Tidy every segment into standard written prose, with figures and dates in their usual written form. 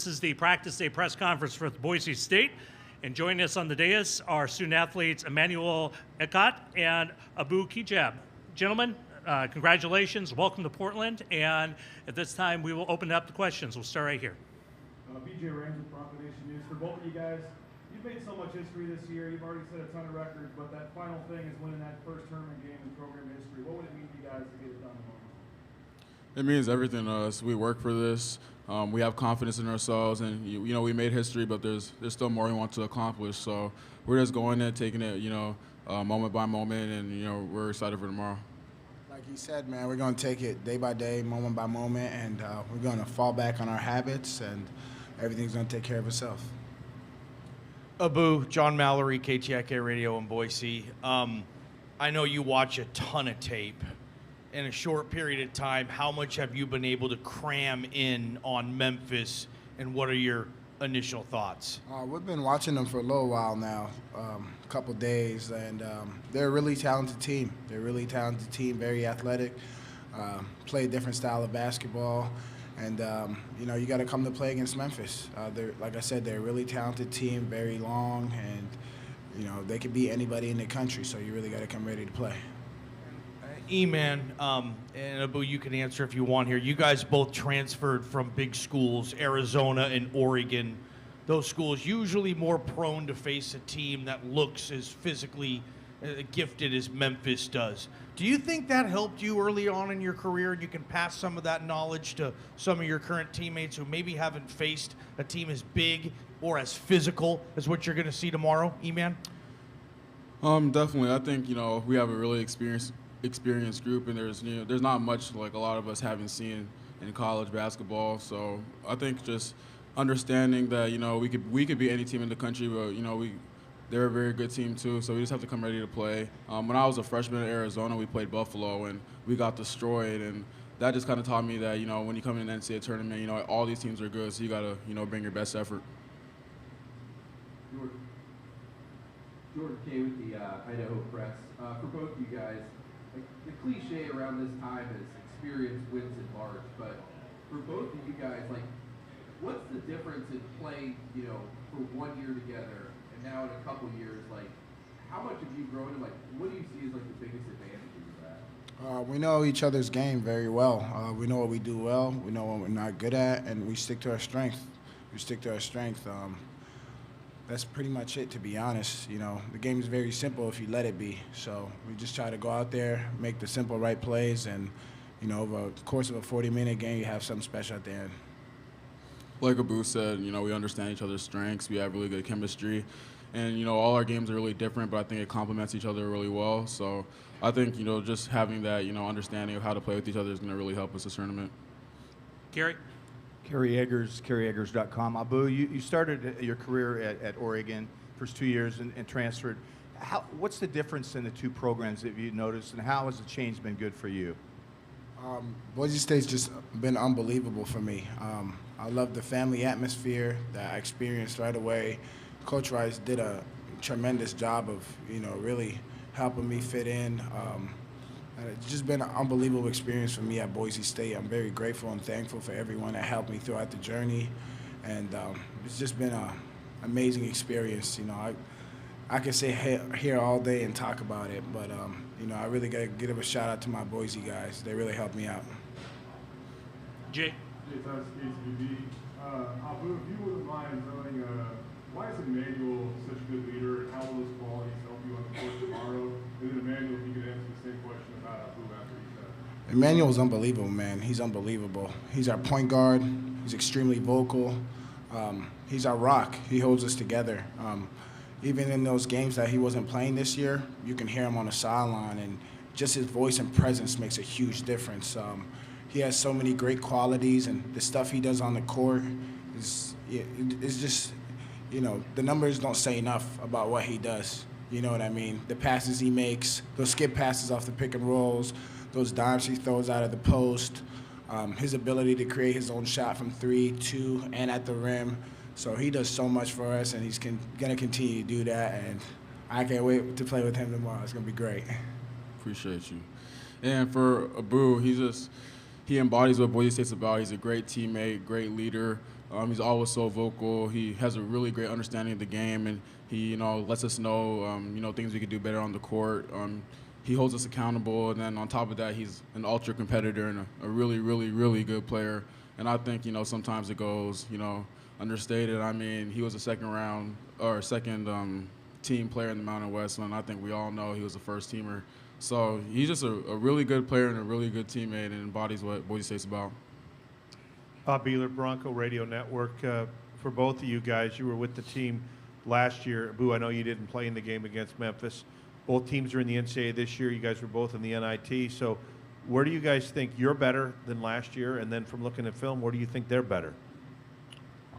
This is the practice day press conference for Boise State. And joining us on the dais are student athletes Emmanuel Akot and Kigab. Gentlemen, congratulations. Welcome to Portland. And at this time, we will open up the questions. We'll start right here. BJ Rams with Bronco Nation News. For both of you guys, you've made so much history this year. You've already set a ton of records, but that final thing is winning that first tournament game in program history. What would it mean to you guys to get it done tomorrow? It means everything to us. We work for this. We have confidence in ourselves, and you know we made history, but there's still more we want to accomplish. So we're just going there, taking it, moment by moment, and we're excited for tomorrow. Like he said, man, we're going to take it day by day, moment by moment, and we're going to fall back on our habits, and everything's going to take care of itself. John Mallory, KTVB Radio in Boise. I know you watch a ton of tape. In a short period of time, how much have you been able to cram in on Memphis, and what are your initial thoughts? We've been watching them for a little while now, a couple days, and they're a really talented team. Very athletic, play a different style of basketball, and you got to come to play against Memphis. Like I said, they're a really talented team, very long, and they could beat anybody in the country. So you really got to come ready to play. E-Man, and Abu, you can answer if you want here. You guys both transferred from big schools, Arizona and Oregon. Those schools usually more prone to face a team that looks as physically gifted as Memphis does. Do you think that helped you early on in your career, and you can pass some of that knowledge to some of your current teammates who maybe haven't faced a team as big or as physical as what you're going to see tomorrow, E-Man? Definitely. I think we have a really experienced group, and there's not much like a lot of us haven't seen in college basketball. So I think just understanding that we could beat any team in the country, but they're a very good team too. So we just have to come ready to play. When I was a freshman in Arizona, we played Buffalo and we got destroyed, and that just kind of taught me that when you come in an NCAA tournament, all these teams are good, so you got to bring your best effort. Jordan Kay with the Idaho Press. For both of you guys, the cliche around this time is experience wins in March, but for both of you guys, what's the difference in playing, for 1 year together and now in a couple years? How much have you grown, and what do you see as the biggest advantages of that? We know each other's game very well. We know what we do well, we know what we're not good at, and we stick to our strength. That's pretty much it, to be honest. The game is very simple if you let it be. So we just try to go out there, make the simple right plays, and over the course of a 40-minute game, you have something special at the end. Like Abu said, we understand each other's strengths. We have really good chemistry, and all our games are really different, but I think it complements each other really well. So I think just having that understanding of how to play with each other is going to really help us this tournament. Gary? Kerry Eggers, KerryEggers.com. Abu, you started your career at Oregon, first 2 years, and transferred. What's the difference in the two programs that you noticed, and how has the change been good for you? Boise State's just been unbelievable for me. I love the family atmosphere that I experienced right away. Coach Rice did a tremendous job of, really helping me fit in. And it's just been an unbelievable experience for me at Boise State. I'm very grateful and thankful for everyone that helped me throughout the journey. And it's just been an amazing experience. I could sit here all day and talk about it, but I really got to give a shout out to my Boise guys. They really helped me out. Jay? Jay Tice, KTVB. Abu, if you wouldn't mind telling, why is Emmanuel such a good leader, and how will those qualities help you on the court tomorrow? And then Emmanuel, if you could answer the same question about Abu after he said. Emmanuel's unbelievable, man. He's unbelievable. He's our point guard. He's extremely vocal. He's our rock. He holds us together. Even in those games that he wasn't playing this year, you can hear him on the sideline, and just his voice and presence makes a huge difference. He has so many great qualities, and the stuff he does on the court is just, the numbers don't say enough about what he does. You know what I mean? The passes he makes, those skip passes off the pick and rolls, those dimes he throws out of the post, his ability to create his own shot from 3, 2, and at the rim. So he does so much for us, and he's going to continue to do that, and I can't wait to play with him tomorrow. It's going to be great. Appreciate you. And for Abu, he embodies what Boise State's about. He's a great teammate, great leader, He's always so vocal. He has a really great understanding of the game, and he, lets us know, things we could do better on the court. He holds us accountable, and then on top of that, he's an ultra competitor and a really, really, really good player. And I think, sometimes it goes, understated. I mean, he was a second team player in the Mountain West, and I think we all know he was a first teamer. So he's just a really good player and a really good teammate, and embodies what Boise State's about. Bob Buehler, Bronco Radio Network. For both of you guys, you were with the team last year. Boo, I know you didn't play in the game against Memphis. Both teams are in the NCAA this year. You guys were both in the NIT. So where do you guys think you're better than last year? And then from looking at film, where do you think they're better?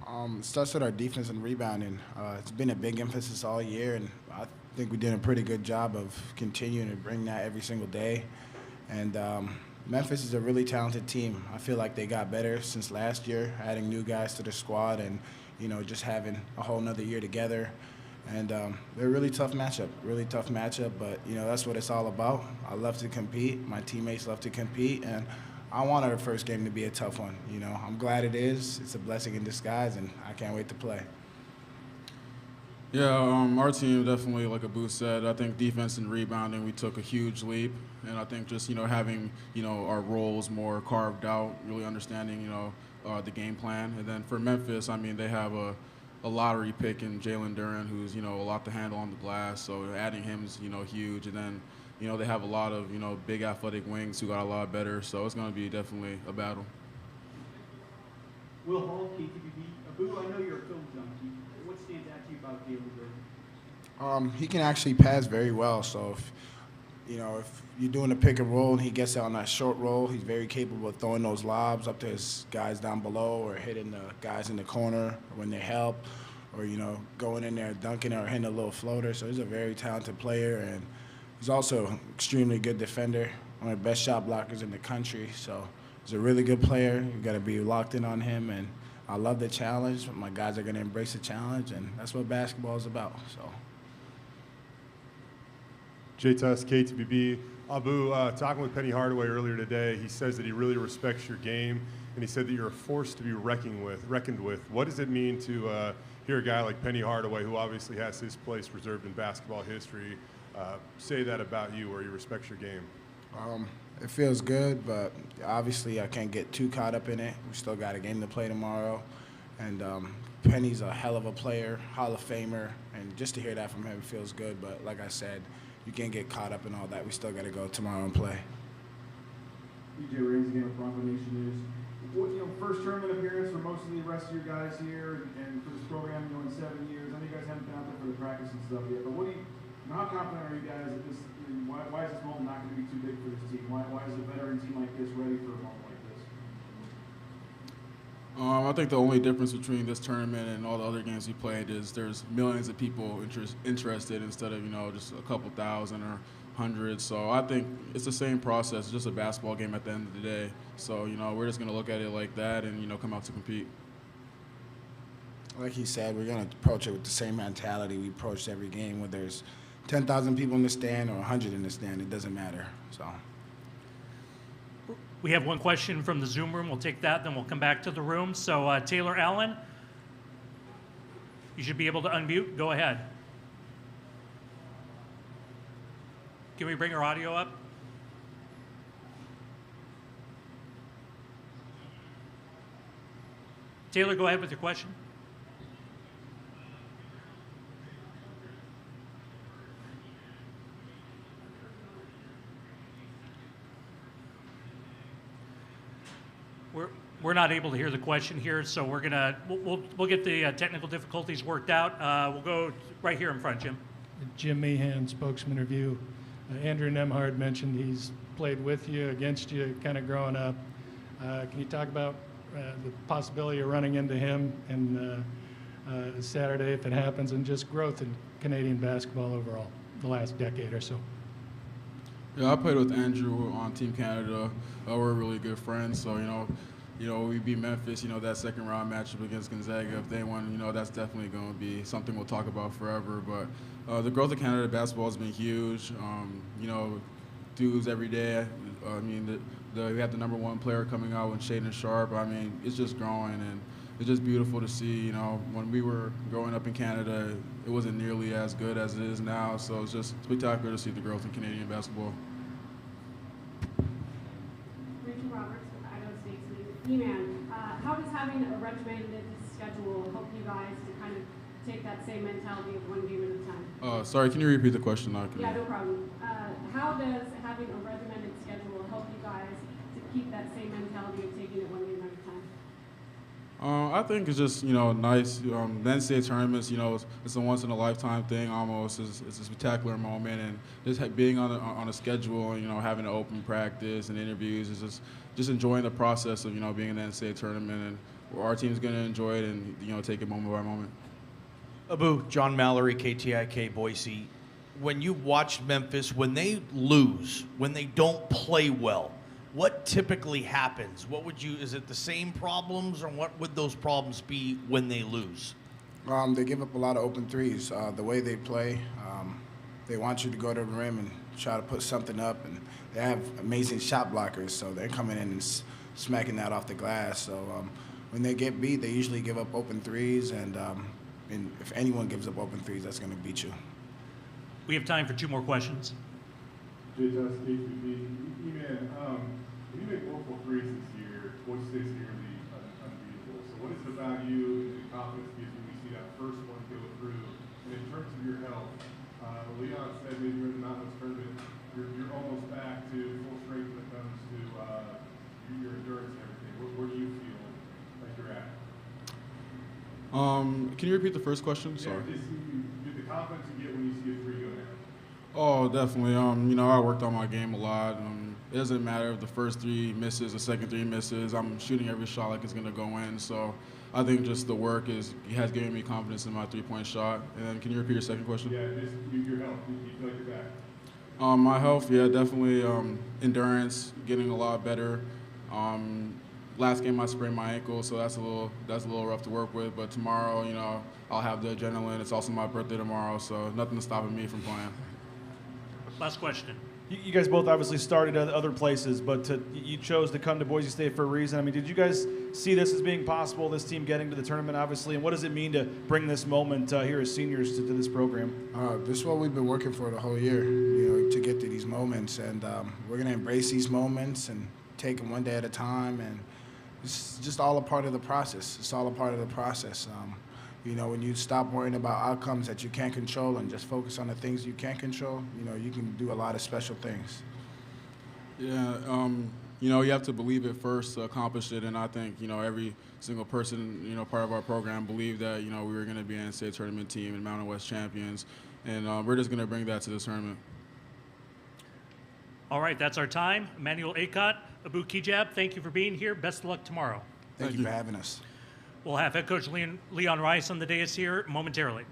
It starts with our defense and rebounding. It's been a big emphasis all year, and I think we did a pretty good job of continuing to bring that every single day. And Memphis is a really talented team. I feel like they got better since last year, adding new guys to the squad and, just having a whole nother year together. And they're a really tough matchup, but, that's what it's all about. I love to compete. My teammates love to compete, and I want our first game to be a tough one. I'm glad it is. It's a blessing in disguise, and I can't wait to play. Yeah, our team definitely, like Abu said, I think defense and rebounding, we took a huge leap. And I think just, having, our roles more carved out, really understanding, the game plan. And then for Memphis, I mean, they have a lottery pick in Jalen Duran, who's, a lot to handle on the glass. So adding him is, huge. And then, they have a lot of, big athletic wings who got a lot better. So it's going to be definitely a battle. Will Hall, KTVB. Abu, I know you're a film junkie. What stands out to you about Jalen Duran? He can actually pass very well. So if you're doing a pick and roll and he gets out on that short roll, he's very capable of throwing those lobs up to his guys down below, or hitting the guys in the corner when they help, or, going in there dunking or hitting a little floater. So he's a very talented player, and he's also an extremely good defender, one of the best shot blockers in the country. So he's a really good player. You got to be locked in on him, and I love the challenge. My guys are going to embrace the challenge, and that's what basketball is about. So. J-Tuss, KTVB. Abu, talking with Penny Hardaway earlier today, he says that he really respects your game, and he said that you're a force to be reckoned with. What does it mean to hear a guy like Penny Hardaway, who obviously has his place reserved in basketball history, say that about you, or he respects your game? It feels good, but obviously I can't get too caught up in it. We still got a game to play tomorrow, and Penny's a hell of a player, Hall of Famer, and just to hear that from him feels good. But like I said, you can't get caught up in all that. We still got to go tomorrow and play. DJ Raines again with Bronco Nation News. First tournament appearance for most of the rest of your guys here, and for this program, in 7 years. I know you guys haven't been out there for the practice and stuff yet, but how confident are you guys that this? Why is this moment not going to be too big for this team? Why is a veteran team like this ready for a moment like this? I think the only difference between this tournament and all the other games we played is there's millions of people interested instead of, just a couple thousand or hundreds. So I think it's the same process, just a basketball game at the end of the day. So, we're just going to look at it like that and, come out to compete. Like he said, we're going to approach it with the same mentality we approached every game, whether there's 10,000 people in the stand or 100 in the stand. It doesn't matter. So. We have one question from the Zoom room. We'll take that, then we'll come back to the room. So Taylor Allen, you should be able to unmute. Go ahead. Can we bring our audio up? Taylor, go ahead with your question. We're not able to hear the question here, so we'll get the technical difficulties worked out. We'll go right here in front, Jim. Jim Meehan, spokesman review. Andrew Nemhard mentioned he's played with you, against you, kind of growing up. Can you talk about the possibility of running into him and Saturday if it happens, and just growth in Canadian basketball overall, the last decade or so? Yeah, I played with Andrew on Team Canada. We're really good friends, so we beat Memphis. That second round matchup against Gonzaga, if they won, that's definitely going to be something we'll talk about forever. But the growth of Canada basketball has been huge. Dudes every day. We have the #1 player coming out with Shaden Sharp. It's just growing, and it's just beautiful to see. You know, when we were growing up in Canada, it wasn't nearly as good as it is now. So it's just spectacular to see the growth in Canadian basketball. How does having a regimented schedule help you guys to kind of take that same mentality of one game at a time? Sorry, can you repeat the question? Yeah, no problem. How does having a regimented schedule help you guys to keep that same mentality of taking it one game at a time? I think it's just, you know, nice. The NCAA tournaments, you know, it's a once-in-a-lifetime thing almost. It's a spectacular moment, and just being on a schedule, you know, having an open practice and interviews is just enjoying the process of, you know, being in the NCAA tournament, and our team's going to enjoy it and, you know, take it moment by moment. Abu, John Mallory, KTIK, Boise. When you watched Memphis, when they lose, when they don't play well, what typically happens? Is it the same problems, or what would those problems be when they lose? They give up a lot of open threes. The way they play, they want you to go to the rim and try to put something up, and they have amazing shot blockers, so they're coming in and smacking that off the glass. So when they get beat, they usually give up open threes, and if anyone gives up open threes, that's going to beat you. We have time for 2 more questions. KTVB, you made multiple threes this year. Boise State's nearly unbeatable. So what is it about you and the confidence gives you when you see that first one go through? And in terms of your health, Leon said maybe you're in the Mountain West tournament, you're almost back to full strength when it comes to your endurance and everything. Where do you feel like you're at? Can you repeat the first question? Yeah, Sorry. The confidence you get when you see a three go down. Oh, definitely. You know, I worked on my game a lot. It doesn't matter if the first 3 misses, the second 3 misses. I'm shooting every shot like it's going to go in. So I think just the work has given me confidence in my 3-point shot. And then can you repeat your second question? Yeah, just your health. You feel like you're back. My health, yeah, definitely. Endurance, getting a lot better. Last game I sprained my ankle, so that's a little rough to work with. But tomorrow, you know, I'll have the adrenaline. It's also my birthday tomorrow, so nothing's stopping me from playing. Last question. You guys both obviously started at other places, but you chose to come to Boise State for a reason. I mean, did you guys see this as being possible, this team getting to the tournament, obviously, and what does it mean to bring this moment here as seniors to this program? This is what we've been working for the whole year, you know, to get to these moments, and we're going to embrace these moments and take them one day at a time, and it's just all a part of the process. It's all a part of the process. You know, when you stop worrying about outcomes that you can't control and just focus on the things you can control, you know, you can do a lot of special things. Yeah, you know, you have to believe it first to accomplish it, and I think, you know, every single person, you know, part of our program believed that, you know, we were going to be an NCAA tournament team and Mountain West champions, and we're just going to bring that to the tournament. All right, that's our time. Emmanuel Akot, Abu Kigab, thank you for being here. Best of luck tomorrow. Thank you for having us. We'll have head coach Leon Rice on the dais here momentarily.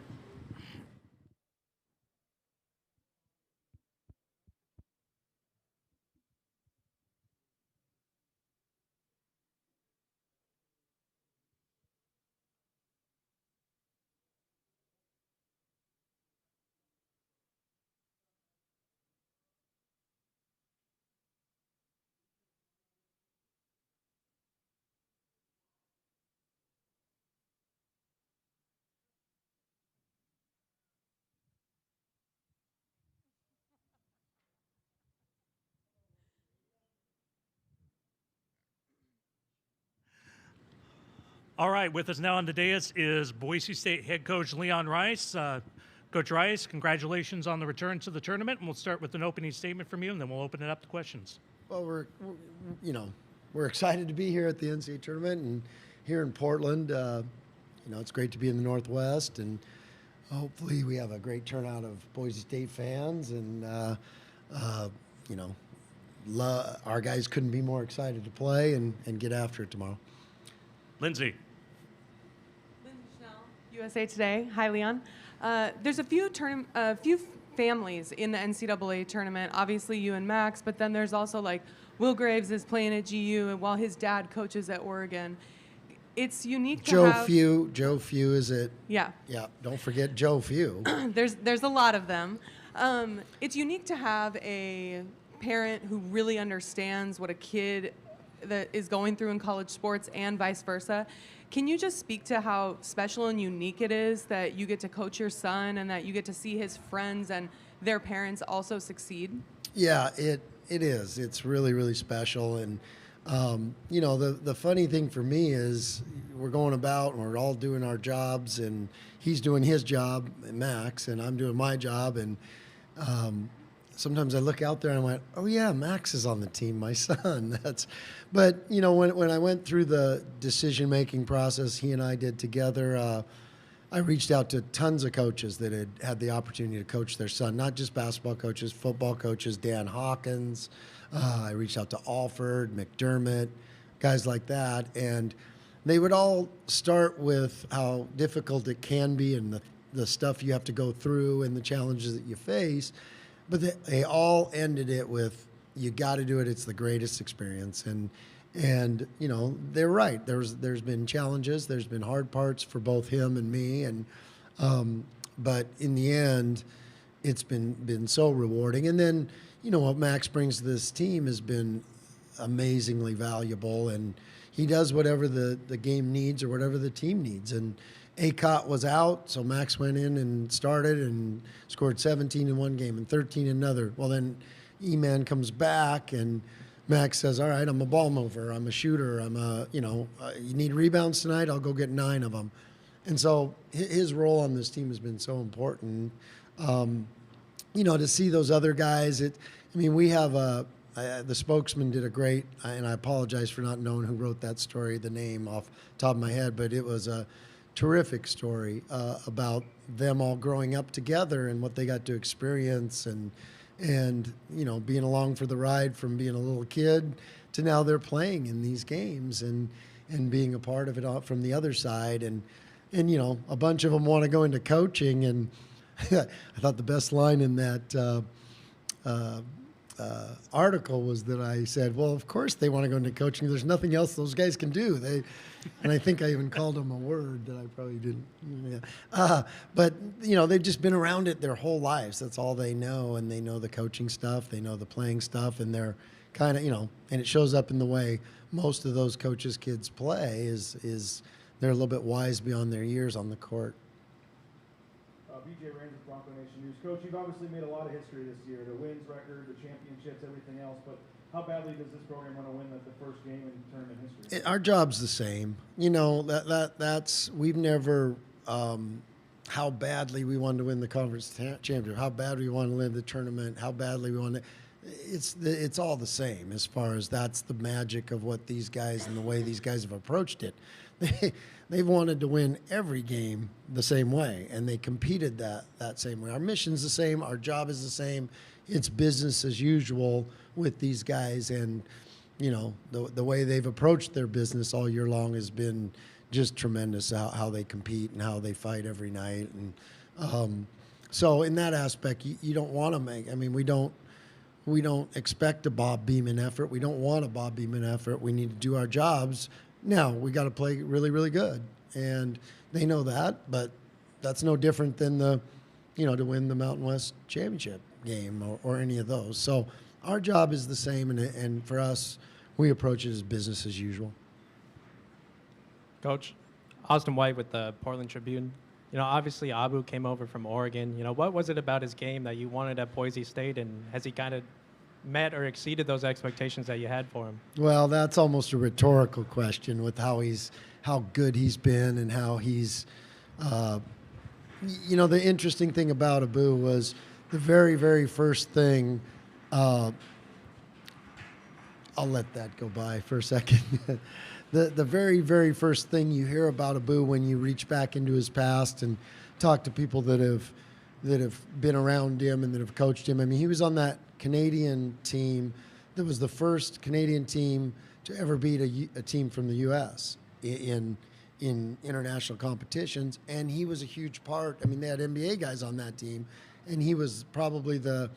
All right, with us now on the dais is Boise State head coach Leon Rice. Coach Rice, congratulations on the return to the tournament, and we'll start with an opening statement from you, and then we'll open it up to questions. Well, we're excited to be here at the NCAA tournament and here in Portland. It's great to be in the Northwest, and hopefully we have a great turnout of Boise State fans, and our guys couldn't be more excited to play and get after it tomorrow. Lindsay. USA Today. Hi, Leon. There's a few families in the NCAA tournament. Obviously, you and Max, but then there's also like Will Graves is playing at GU, and while his dad coaches at Oregon. It's unique to have. Joe Few is it? Yeah. Yeah. Don't forget Joe Few. There's a lot of them. It's unique to have a parent who really understands what a kid that is going through in college sports and vice versa. Can you just speak to how special and unique it is that you get to coach your son and that you get to see his friends and their parents also succeed? Yeah, it is. It's really, really special. And, you know, the funny thing for me is we're going about and we're all doing our jobs, and he's doing his job, Max, and I'm doing my job. And sometimes I look out there and I went, oh, yeah, Max is on the team, my son. But, you know, when I went through the decision-making process he and I did together, I reached out to tons of coaches that had had the opportunity to coach their son, not just basketball coaches, football coaches, Dan Hawkins. I reached out to Alford, McDermott, guys like that. And they would all start with how difficult it can be and the stuff you have to go through and the challenges that you face. But they all ended it with, you got to do it. It's the greatest experience. And you know, they're right. There's been challenges. There's been hard parts for both him and me. And but in the end, it's been so rewarding. And then, you know, what Max brings to this team has been amazingly valuable. And he does whatever the game needs or whatever the team needs. And Akot was out, so Max went in and started and scored 17 in one game and 13 in another. Well, then E-Man comes back and Max says, all right, I'm a ball mover, I'm a shooter, you need rebounds tonight, I'll go get 9 of them. And so his role on this team has been so important. You know, to see those other guys, we have the spokesman did a great, and I apologize for not knowing who wrote that story, the name off the top of my head, but it was a terrific story about them all growing up together and what they got to experience and you know, being along for the ride from being a little kid to now they're playing in these games and being a part of it from the other side. And you know, a bunch of them want to go into coaching. And I thought the best line in that article was that I said, well, of course they want to go into coaching. There's nothing else those guys can do. And I think I even called them a word that I probably didn't. Yeah. But, you know, they've just been around it their whole lives. That's all they know. And they know the coaching stuff. They know the playing stuff. And they're kind of, you know, and it shows up in the way most of those coaches' kids play is they're a little bit wise beyond their years on the court. BJ Raines with Bronco Nation News. Coach, you've obviously made a lot of history this year, the wins record, the championships, everything else, but how badly does this program want to win the first game in tournament history? Our job's the same. You know, that's we've never how badly we wanted to win the conference championship, how bad we want to win the tournament, how badly we want to. It's all the same as far as that's the magic of what these guys and the way these guys have approached it. They've wanted to win every game the same way, and they competed that same way. Our mission's the same. Our job is the same. It's business as usual with these guys, and you know the way they've approached their business all year long has been just tremendous. How they compete and how they fight every night, and so in that aspect, you don't want to make. I mean, we don't expect a Bob Beamon effort. We don't want a Bob Beamon effort. We need to do our jobs. Now, we got to play really, really good, and they know that, but that's no different than to win the Mountain West Championship game or any of those. So our job is the same, and for us, we approach it as business as usual. Coach, Austin White with the Portland Tribune. You know, obviously Abu came over from Oregon. You know, what was it about his game that you wanted at Boise State, and has he kind of met or exceeded those expectations that you had for him? Well, that's almost a rhetorical question with how good he's been and how he's, you know, the interesting thing about Abu was the very, very first thing, I'll let that go by for a second. The very, very first thing you hear about Abu when you reach back into his past and talk to people that have been around him and that have coached him. I mean, he was on that Canadian team that was the first Canadian team to ever beat a team from the U.S. in international competitions, and he was a huge part. I mean, they had NBA guys on that team, and he was probably the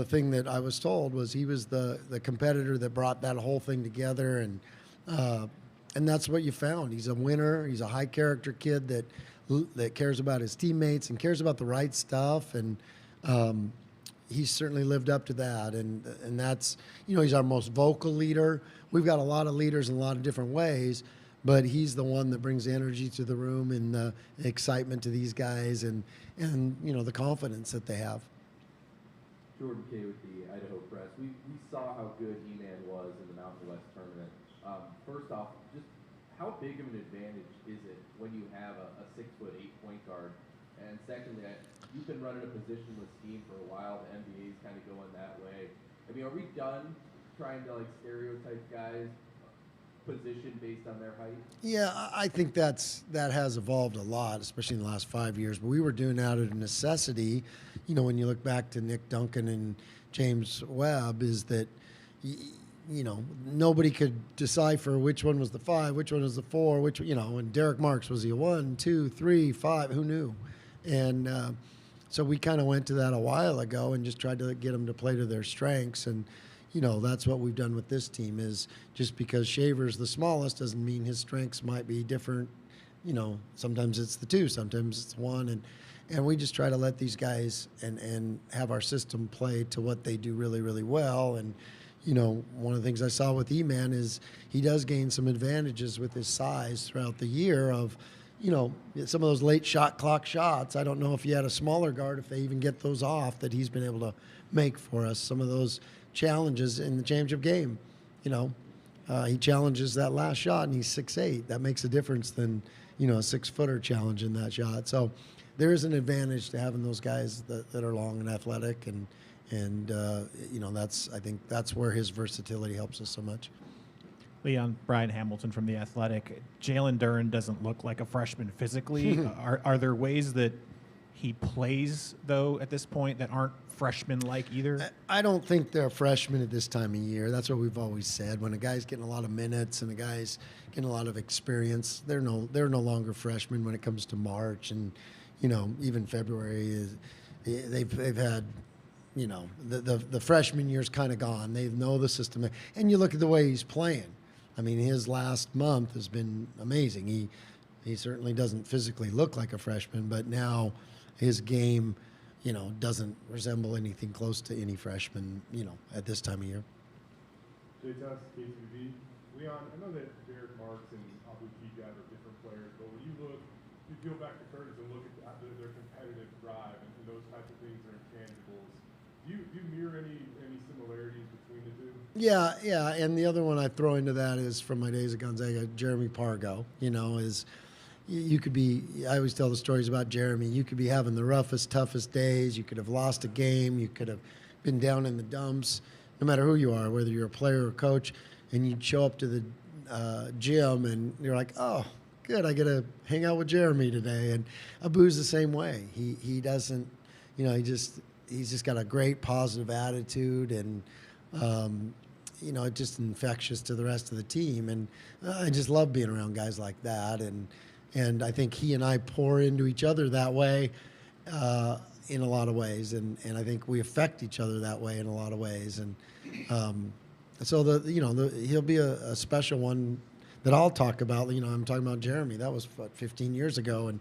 thing that I was told was he was the competitor that brought that whole thing together, and that's what you found. He's a winner. He's a high character kid that cares about his teammates and cares about the right stuff, and he's certainly lived up to that, and that's, you know, he's our most vocal leader. We've got a lot of leaders in a lot of different ways, but he's the one that brings energy to the room and the excitement to these guys and the confidence that they have. Jordan Kay with the Idaho Press. We saw how good Eman was in the Mountain West tournament. First off, just how big of an advantage is it when you have a 6'8" point guard? And secondly, you've been running a positionless team for a while. The NBA is kind of going that way. I mean, are we done trying to stereotype guys position based on their height? Yeah, I think that has evolved a lot, especially in the last 5 years. But we were doing that out of necessity. When you look back to Nick Duncan and James Webb, is that nobody could decipher which one was the 5, which one was the 4, and Derek Marks, was he a 1, 2, 3, 5? Who knew? And so we kind of went to that a while ago and just tried to get them to play to their strengths. And, that's what we've done with this team is just because Shaver's the smallest doesn't mean his strengths might be different. Sometimes it's the 2, sometimes it's 1. And we just try to let these guys and have our system play to what they do really, really well. And, one of the things I saw with E-Man is he does gain some advantages with his size throughout the year of, some of those late shot clock shots. I don't know if he had a smaller guard, if they even get those off, that he's been able to make for us. Some of those challenges in the championship game, he challenges that last shot and he's 6'8". That makes a difference than, a 6-footer challenge in that shot. So there is an advantage to having those guys that are long and athletic, and I think that's where his versatility helps us so much. Leon, Brian Hamilton from The Athletic. Jalen Duren doesn't look like a freshman physically. Are there ways that he plays, though, at this point that aren't freshman-like either? I don't think they're freshmen at this time of year. That's what we've always said. When a guy's getting a lot of minutes and a guy's getting a lot of experience, they're no longer freshmen when it comes to March and even February. They've had the freshman year's kind of gone. They know the system, and you look at the way he's playing. I mean, his last month has been amazing. He certainly doesn't physically look like a freshman, but now his game, doesn't resemble anything close to any freshman, at this time of year. Jay Tuss, KTVB. Leon, I know that Derek Marks and Kigab are different players, but when you peel back the curtains and look at their competitive drive and those types of things are intangibles. Do you mirror any similarities between the two? Yeah, and the other one I throw into that is from my days at Gonzaga, Jeremy Pargo. You could be, I always tell the stories about Jeremy, you could be having the roughest, toughest days, you could have lost a game, you could have been down in the dumps, no matter who you are, whether you're a player or coach, and you'd show up to the gym and you're like, oh, good, I get to hang out with Jeremy today. And Abu's the same way. He doesn't, he's just got a great positive attitude, and it's just infectious to the rest of the team. And I just love being around guys like that. And I think he and I pour into each other that way in a lot of ways. And I think we affect each other that way in a lot of ways. And so he'll be a special one that I'll talk about. I'm talking about Jeremy. That was 15 years ago, and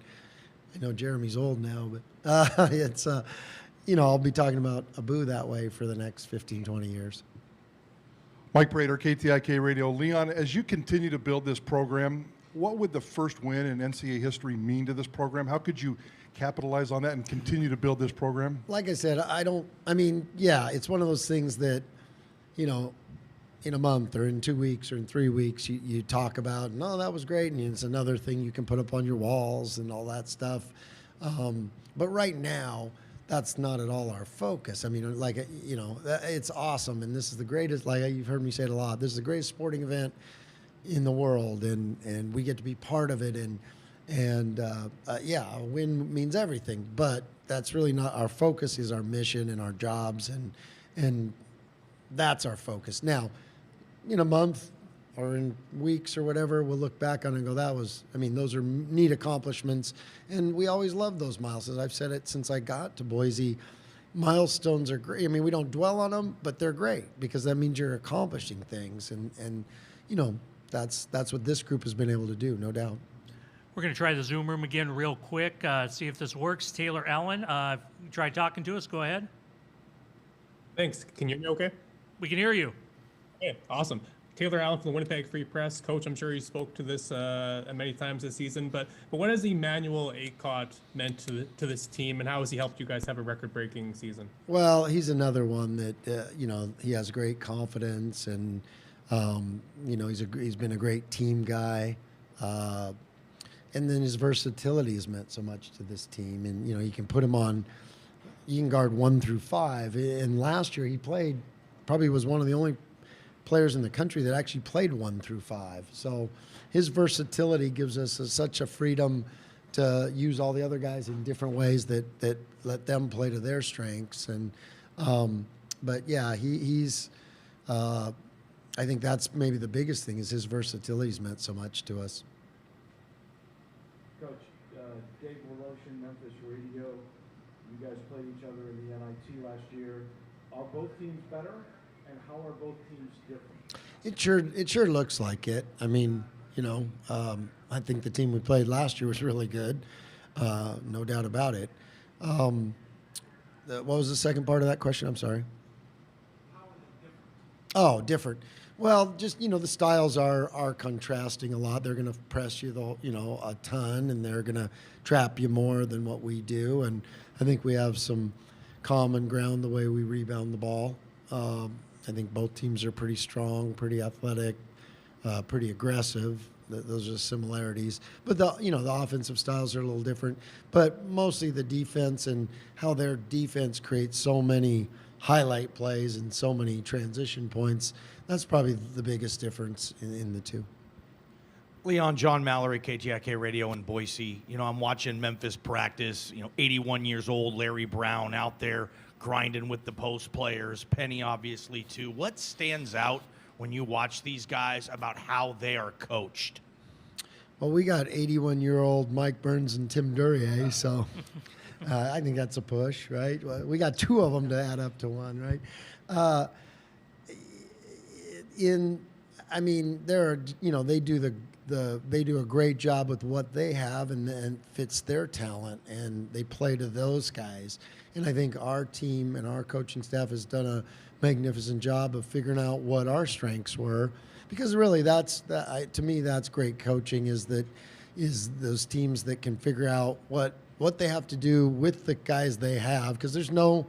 I know Jeremy's old now, but it's I'll be talking about Abu that way for the next 15, 20 years. Mike Prater, KTIK Radio. Leon, as you continue to build this program, what would the first win in NCAA history mean to this program? How could you capitalize on that and continue to build this program? Like I said, it's one of those things that, in a month or in 2 weeks or in 3 weeks, you talk about, no, that was great, and it's another thing you can put up on your walls and all that stuff. But right now, that's not at all our focus. It's awesome, and this is the greatest, like you've heard me say it a lot, this is the greatest sporting event in the world, and we get to be part of it, and a win means everything, but that's really not our focus. Is our mission and our jobs, and that's our focus. Now, in a month or in weeks or whatever, we'll look back on it and go, those are neat accomplishments, and we always love those milestones. I've said it since I got to Boise. Milestones are great. We don't dwell on them, but they're great because that means you're accomplishing things, and that's what this group has been able to do, no doubt. We're going to try the Zoom room again real quick, see if this works. Taylor Allen, try talking to us. Go ahead. Thanks. Can you hear me okay? We can hear you. Okay, awesome. Taylor Allen from the Winnipeg Free Press. Coach, I'm sure you spoke to this many times this season, but what has Emmanuel Akot meant to this team, and how has he helped you guys have a record-breaking season? Well, he's another one that he has great confidence, and he's been a great team guy, and then his versatility has meant so much to this team. And you can put him on, you can guard 1 through 5. And last year he played, probably was one of the only players in the country that actually played 1 through 5. So his versatility gives us such a freedom to use all the other guys in different ways that let them play to their strengths. And but yeah, he's I think that's maybe the biggest thing, is his versatility's meant so much to us. Coach, Dave Woloshin, Memphis Radio. You guys played each other in the NIT last year. Are both teams better? And how are both teams different? It sure looks like it. I mean, I think the team we played last year was really good, no doubt about it. What was the second part of that question? I'm sorry. How is it different? Oh, different. Well, just the styles are contrasting a lot. They're going to press you a ton, and they're going to trap you more than what we do. And I think we have some common ground the way we rebound the ball. I think both teams are pretty strong, pretty athletic, pretty aggressive. Those are the similarities. But the offensive styles are a little different. But mostly the defense, and how their defense creates so many highlight plays and so many transition points. That's probably the biggest difference in the two. Leon, John Mallory, KTVB Radio in Boise. I'm watching Memphis practice. 81 years old, Larry Brown out there grinding with the post players. Penny, obviously, too. What stands out when you watch these guys about how they are coached? Well, we got 81-year-old Mike Burns and Tim Duryea, so I think that's a push, right? We got 2 of them to add up to 1, right? They do a great job with what they have, and fits their talent, and they play to those guys. And I think our team and our coaching staff has done a magnificent job of figuring out what our strengths were, because really to me that's great coaching, is those teams that can figure out what they have to do with the guys they have, because there's no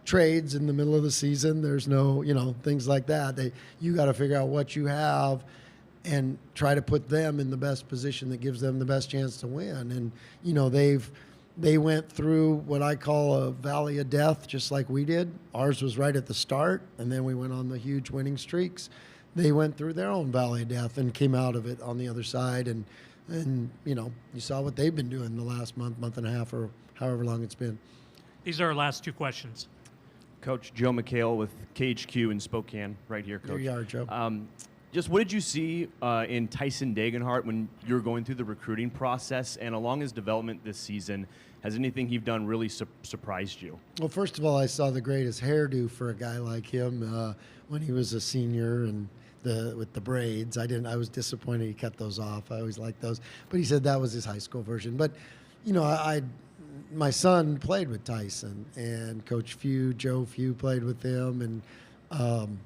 trades in the middle of the season. There's no things like that. You got to figure out what you have and try to put them in the best position that gives them the best chance to win. And they went through what I call a valley of death, just like we did. Ours was right at the start, and then we went on the huge winning streaks. They went through their own valley of death and came out of it on the other side. And you saw what they've been doing the last month and a half, or however long it's been. These are our last 2 questions. Coach Joe McHale with KHQ in Spokane, right here, Coach. There you are, Joe. Just what did you see in Tyson Dagenhart when you were going through the recruiting process, and along his development this season? Has anything he's done really surprised you? Well, first of all, I saw the greatest hairdo for a guy like him when he was a senior, and with the braids. I was disappointed he cut those off. I always liked those, but he said that was his high school version. But my son played with Tyson, and Coach Joe Few played with him, and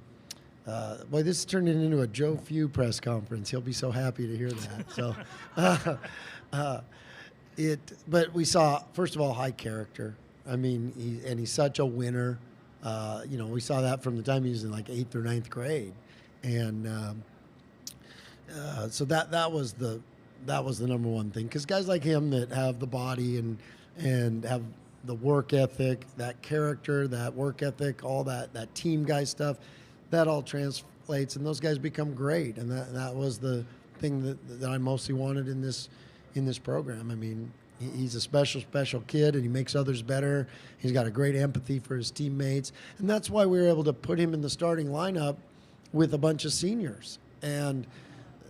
boy, this turned into a Joe Few press conference. He'll be so happy to hear that. So, but we saw, first of all, high character. I mean, he's such a winner. We saw that from the time he was in like 8th or 9th grade, and so that was the number one thing. Because guys like him that have the body and have the work ethic, that character, that work ethic, all that team guy stuff, that all translates, and those guys become great. And that was the thing that I mostly wanted in this program. I mean, he's a special kid, and he makes others better. He's got a great empathy for his teammates, and that's why we were able to put him in the starting lineup with a bunch of seniors. And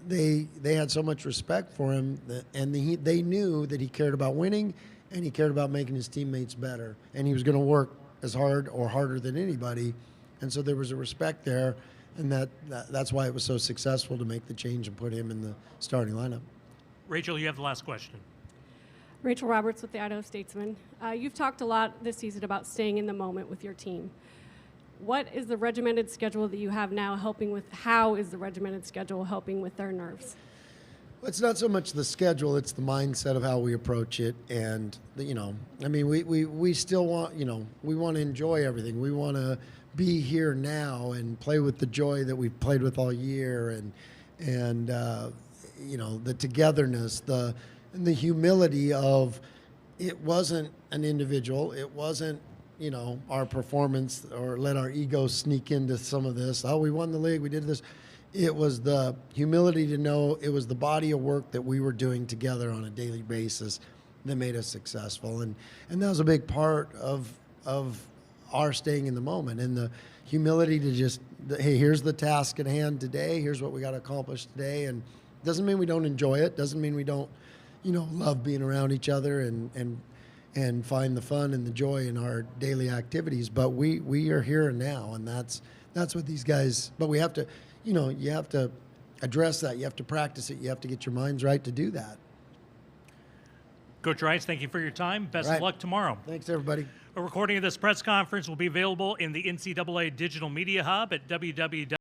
they had so much respect for him, and they knew that he cared about winning, and he cared about making his teammates better, and he was going to work as hard or harder than anybody. And so there was a respect there, and that's why it was so successful to make the change and put him in the starting lineup. Rachel, you have the last question. Rachel Roberts with the Idaho Statesman. You've talked a lot this season about staying in the moment with your team. what is the regimented schedule that you have now helping with, how is the regimented schedule helping with their nerves? It's not so much the schedule, it's the mindset of how we approach it. And, I mean, we still want, we want to enjoy everything. We want to be here now and play with the joy that we've played with all year, and the togetherness, and the humility of it wasn't an individual, it wasn't, our performance, or let our ego sneak into some of this. Oh, we won the league, we did this. It was the humility to know it was the body of work that we were doing together on a daily basis that made us successful. And that was a big part of our staying in the moment, and the humility to just, hey, here's the task at hand today, here's what we got to accomplish today. And it doesn't mean we don't enjoy it, doesn't mean we don't, love being around each other and find the fun and the joy in our daily activities. But we are here and now, and that's what these guys, but we have to, you have to address that. You have to practice it. You have to get your minds right to do that. Coach Rice, thank you for your time. Best of luck tomorrow. Thanks, everybody. A recording of this press conference will be available in the NCAA Digital Media Hub at www.